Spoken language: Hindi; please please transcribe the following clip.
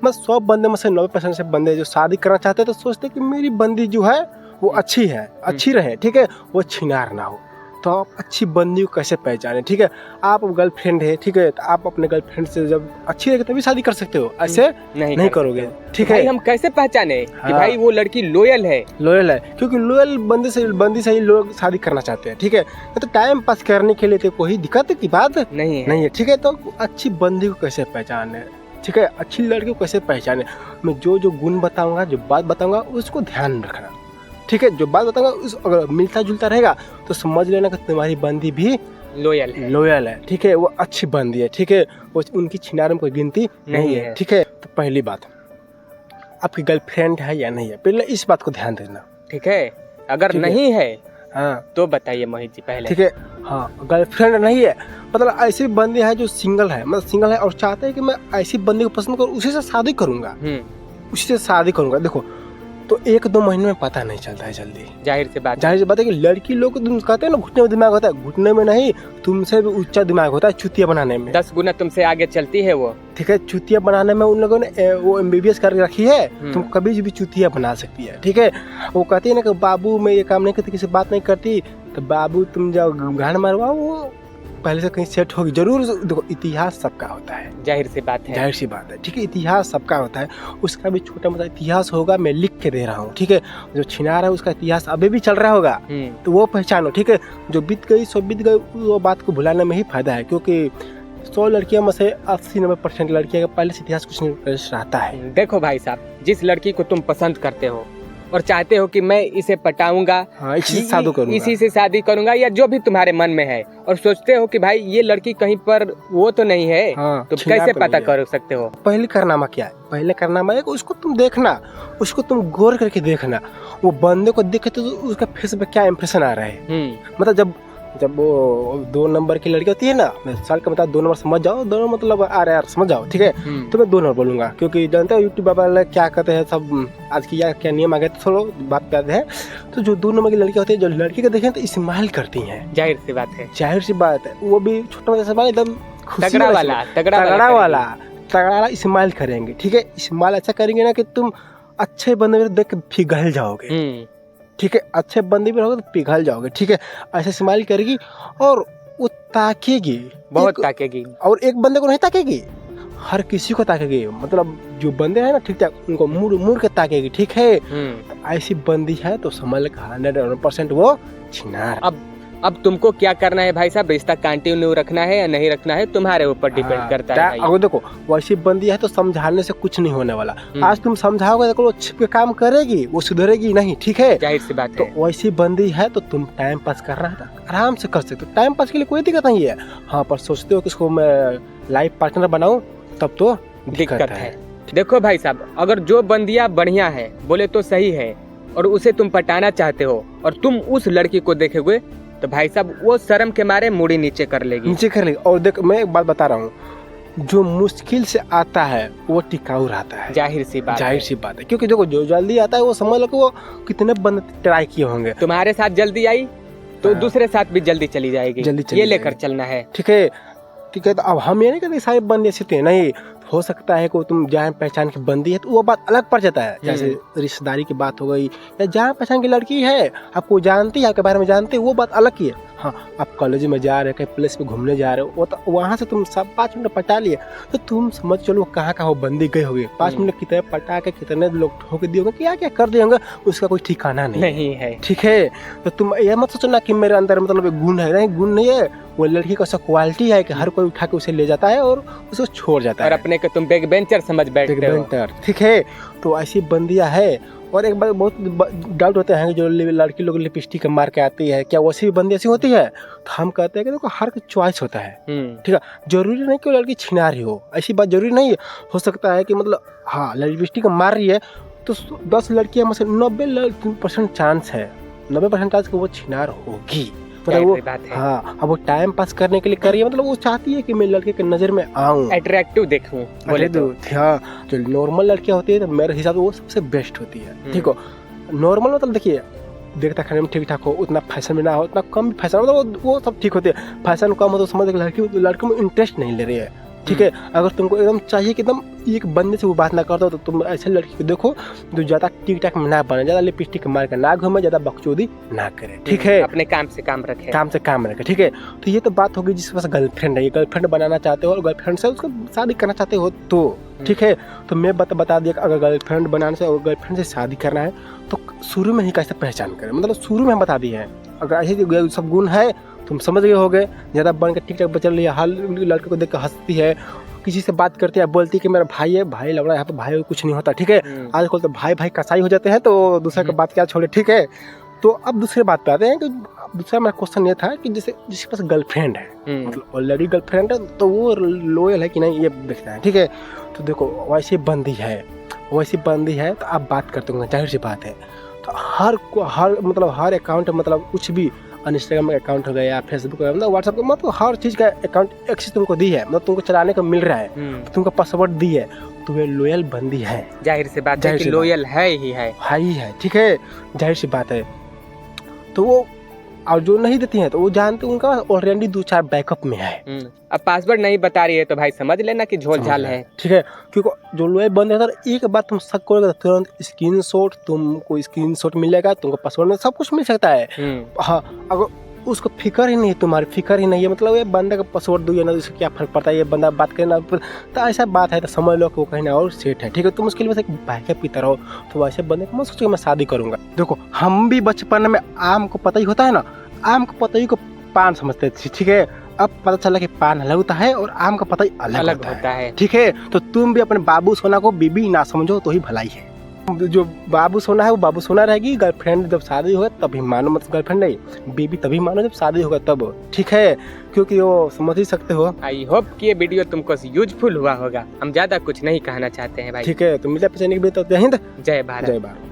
मैं 100 बंदे में से 90% से बंदे जो शादी करना चाहते हैं तो सोचते हैं कि मेरी बंदी जो है वो अच्छी है, अच्छी रहे, ठीक है, वो छिनार ना हो। तो आप अच्छी बंदी को कैसे पहचाने, ठीक है, आप गर्लफ्रेंड है, ठीक है, तो आप अपने गर्लफ्रेंड से जब अच्छी रहेगी तभी शादी कर सकते हो, ऐसे नहीं करोगे, ठीक है। हम कैसे पहचाने कि भाई वो लड़की लॉयल है? लॉयल है, क्योंकि लॉयल बंदी से ही लोग शादी करना चाहते हैं, ठीक है। तो टाइम पास करने के लिए तो कोई दिक्कत की बात नहीं है, ठीक है। तो अच्छी बंदी को कैसे पहचाने, ठीक है, अच्छी लड़की को कैसे पहचाने, मैं जो गुण बताऊंगा, जो बात बताऊंगा उसको ध्यान रखना, ठीक है। जो बात बताऊंगा उस अगर मिलता जुलता रहेगा तो समझ लेना कि तुम्हारी बंदी भी लॉयल है, ठीक है, वो अच्छी बंदी है, ठीक है, वो उनकी छिनार में कोई गिनती नहीं है, ठीक है। तो पहली बात, आपकी गर्लफ्रेंड है या नहीं है, पहले इस बात को ध्यान देना, ठीक है। अगर नहीं है हाँ तो बताइए मोहित जी पहले, ठीक है। हाँ, गर्लफ्रेंड नहीं है, मतलब ऐसी बंदी है जो सिंगल है, मतलब सिंगल है और चाहते हैं कि मैं ऐसी बंदी को पसंद करूँ, उसी से शादी करूंगा, उसी से शादी करूंगा। देखो, तो 1-2 महीने में पता नहीं चलता है जल्दी, जाहिर सी बात है कि लड़की लोग तुम कहते हैं ना घुटने में दिमाग होता है, घुटने में नहीं, तुमसे भी ऊंचा दिमाग होता है चुतिया बनाने में, 10 गुना तुमसे आगे चलती है वो, ठीक है। चुतिया बनाने में उन लोगों ने वो MBBS करके रखी है, तुम कभी भी चुतिया बना सकती है, ठीक है। वो कहती है ना कि बाबू मैं ये काम नहीं करती, किसी बात नहीं करती, तो बाबू तुम जाओ गाड़ मारवाओ, वो पहले से कहीं सेट होगी जरूर। देखो, इतिहास सबका होता है, जाहिर सी बात है, ठीक है, इतिहास सबका होता है, उसका भी छोटा मोटा इतिहास होगा, मैं लिख के दे रहा हूँ, ठीक है। जो छिनार है उसका इतिहास अभी भी चल रहा होगा, तो वो पहचानो, ठीक है। जो बीत गई सो बीत गई, वो बात को भुलाने में ही फायदा है, क्योंकि 100 लड़कियों में से 80-90% लड़कियों का पहले से इतिहास कुछ नहीं रहता है। देखो भाई साहब, जिस लड़की को तुम पसंद करते हो और चाहते हो कि मैं इसे पटाऊंगा, हाँ, इसी से शादी करूंगा या जो भी तुम्हारे मन में है, और सोचते हो कि भाई ये लड़की कहीं पर वो तो नहीं है, हाँ, तो कैसे पता कर सकते हो? पहले कारनामा क्या है? पहले कारनामा है उसको तुम देखना, उसको तुम गौर करके देखना, वो बंदे को देखे तो उसका फेस पे क्या इंप्रेशन आ रहा है। मतलब जब वो 2 नंबर की लड़की होती है ना, मैं साल का बता 2 नंबर समझ जाओ, 2 नंबर मतलब आ रहा है यार, समझ जाओ, ठीक है। तो मैं 2 नंबर बोलूंगा, क्योंकि जानते हो यूट्यूब वाले क्या कहते हैं, सब आज की क्या नियम आ गए, तो थोड़ा बात पे आते हैं। तो जो 2 नंबर की लड़की होती है, जो लड़की को देखें तो स्माइल करती हैं, जाहिर सी बात है, वो भी छोटा मोटा स्माइल, एकदम तगड़ा स्माइल करेंगे, ठीक है। स्माइल अच्छा करेंगे ना कि तुम अच्छे बंदे को देख के पिघल जाओगे, ठीक है, अच्छे बंदे भी रहोगे तो पिघल जाओगे, ठीक है। ऐसे स्माइल करेगी और वो ताकेगी, बहुत ताकेगी, और एक बंदे को नहीं ताकेगी, हर किसी को ताकेगी, मतलब जो बंदे हैं ना ठीक ठाक उनको मुड़ के ताकेगी, ठीक है। ऐसी बंदी है तो समझ 100% वो छिनार। अब तुमको क्या करना है भाई साहब, रिश्ता कंटिन्यू रखना है या नहीं रखना है, तुम्हारे ऊपर डिपेंड करता है। अब देखो, वैसी बंदी है तो समझाने से कुछ नहीं होने वाला, आज तुम समझाओगे तो वो छिप के काम करेगी, वो सुधरेगी नहीं, ठीक है, जाहिर सी बात है। तो वैसी बंदी है तो तुम टाइम पास कर रहा है आराम से कर सकते हो, टाइम पास के लिए कोई दिक्कत नहीं है। हाँ, पर सोचते हो कि इसको मैं लाइफ पार्टनर बनाऊं, तब तो दिक्कत है। देखो भाई साहब, अगर जो बंदिया बढ़िया है बोले तो सही है और उसे तुम पटाना चाहते हो और तुम उस लड़की को देखोगे तो भाई साहब वो शर्म के मारे मुड़ी नीचे कर लेगी। और देख, मैं एक बात बता रहा हूँ, जो मुश्किल से आता है वो टिकाऊ रहता है, जाहिर सी बात है, क्योंकि देखो जो जल्दी आता है वो समझ लो कि वो कितने बंदे ट्राई किए होंगे, तुम्हारे साथ जल्दी आई तो दूसरे साथ भी जल्दी चली जाएगी, ये लेकर चलना है, ठीक है। तो अब हम ये नहीं कहते सारे बंदे ऐसे नहीं, हो सकता है को तुम जान पहचान की बंदी है तो वो बात अलग पड़ जाता है, जैसे रिश्तेदारी की बात हो गई, या जान पहचान की लड़की है, आपको जानती है, आपके बारे में जानते हैं, वो बात अलग ही है। हाँ, आप कॉलेज में जा रहे हो, कहीं प्लेस पे घूमने जा रहे हो, वो तो वहाँ से तुम सब 5 मिनट पटा लिए तो तुम समझ चलो कहाँ वो बंदी गई होगी, 5 मिनट कितने पटा के कितने लोग ठोक दिए होंगे, क्या क्या कर दिए होंगे, उसका कोई ठिकाना नहीं है, ठीक है। तो तुम ये मत सोचना कि मेरे अंदर मतलब गुण है, नहीं, गुण नहीं है, वो लड़की का ऐसा क्वालिटी है कि हर कोई उठा के उसे ले जाता है और उसको छोड़ जाता है, और अपने को तुम बैक बेंचर समझ बैठते हो, ठीक है। तो ऐसी बंदियां है। और एक बार बहुत डाउट होते हैं जो लड़की लोग लिपस्टिक मार के आती है, क्या वैसी भी बंदी ऐसी होती है? तो हम कहते हैं कि देखो हर चॉइस होता है, ठीक है, जरूरी नहीं कि वो लड़की छिनारी हो, ऐसी बात जरूरी नहीं है। हो सकता है कि मतलब हाँ लिपस्टिक मार रही है तो 10 लड़कियां में से 90% चांस है, 90% चांस कि वो छिनार होगी, मतलब वो हाँ, अब वो टाइम पास करने के लिए कर रही है, मतलब वो चाहती है कि मैं लड़के की नजर में आऊं, अट्रैक्टिव देखूं, बोले तो हाँ। जो नॉर्मल लड़कियां होती है तो मेरे हिसाब से वो सबसे बेस्ट होती है, ठीक हो। नॉर्मल मतलब देखिए देखता खाने में ठीक ठाक हो, उतना फैशन में ना हो, उतना कम भी फैशन, मतलब वो सब ठीक होती है। फैशन कम हो तो समझ लड़की में इंटरेस्ट नहीं ले रही है, ठीक है। अगर तुमको एकदम चाहिए कि एकदम एक बंदे से वो बात ना करता हो तो तुम ऐसे लड़की को देखो जो ज्यादा टिक टाक में ना बने, ज्यादा लिपस्टिक मार कर ना घूमे, ज्यादा बकचोदी ना करे, ठीक है। अपने काम से काम रखे, काम से काम रखे, ठीक है। तो ये तो बात होगी जिसके पास गर्लफ्रेंड है, गर्लफ्रेंड बनाना चाहते हो और गर्लफ्रेंड से उसको शादी करना चाहते हो तो ठीक है। तो मैं बता दिया अगर गर्लफ्रेंड बनाने से और गर्लफ्रेंड से शादी करना है तो शुरू में ही कैसे पहचान करें, मतलब शुरू में बता दिए हैं। अगर ऐसे सब गुण है तुम समझ गए होगे। ज़्यादा बन के टिक टाक बचल रही है, हर लड़के को देख कर हंसती है, किसी से बात करती है बोलती है कि मेरा भाई है, भाई लग रहा है, यहाँ पे भाई कुछ नहीं होता, ठीक है। आजकल तो भाई भाई कसाई हो जाते हैं तो दूसरे की बात क्या छोड़े, ठीक है। तो अब दूसरी बात पे आते हैं कि दूसरा मेरा क्वेश्चन ये था कि जैसे जिसके पास गर्लफ्रेंड है, मतलब ऑलरेडी गर्लफ्रेंड है, तो वो लॉयल है कि नहीं ये देखना है, ठीक है। तो देखो वैसी बंदी है तो आप बात करते होंगे, जाहिर सी बात है। तो हर अकाउंट मतलब कुछ भी इंस्टाग्राम का अकाउंट हो गया या फेसबुक का, मतलब व्हाट्सएप का, मतलब हर चीज़ का अकाउंट एक्सेस तुमको दी है, मतलब तुमको चलाने को मिल रहा है, तो तुमको पासवर्ड दी है, तो वे लॉयल बंदी है। जाहिर सी बात है कि लॉयल है ही है, ठीक है, जाहिर सी बात है। तो वो और जो नहीं देती हैं तो वो जानते उनका ऑलरेडी 2-4 बैकअप में है। अब पासवर्ड नहीं बता रही है तो भाई समझ लेना कि झोल झाल है, ठीक है। क्योंकि जो लॉयल बंद है एक बार तुम शक करोगे तो तुरंत स्क्रीनशॉट, तुमको स्क्रीनशॉट मिलेगा, तुमको पासवर्ड सब कुछ मिल सकता है। हाँ, अगर उसको फिक्र ही नहीं है, तुम्हारी फिक्र ही नहीं है, मतलब ये बंदे का पासवर्ड दो या ना, उसको क्या फर्क पड़ता है, ये बंदा बात करे ना, तो ऐसा बात है तो समझ लो कि वो कहीं ना और सेट है, ठीक है। तुम उसके लिए बस एक बैकअप की तरह हो, तो वैसे बंदे को मत सोचो मैं शादी करूंगा। देखो हम भी बचपन में आम को पता ही होता है ना, आम को पता ही को पान समझते थे, ठीक है। अब पता चला कि पान अलग होता है और आम का पता ही अलग होता है, ठीक है। तो तुम भी अपने बाबू सोना को बीबी ना समझो तो ही भलाई है। जो बाबू सोना है वो बाबू सोना रहेगी, गर्लफ्रेंड जब शादी होगा तभी मानो, मतलब गर्लफ्रेंड नहीं बीबी तभी मानो जब शादी होगा तब, ठीक है। क्योंकि वो समझ ही सकते हो। आई होप कि ये वीडियो तुमको यूजफुल हुआ होगा। हम ज्यादा कुछ नहीं कहना चाहते हैं भाई, ठीक है। तो मिलते हैं जय हिंद, जय भारत।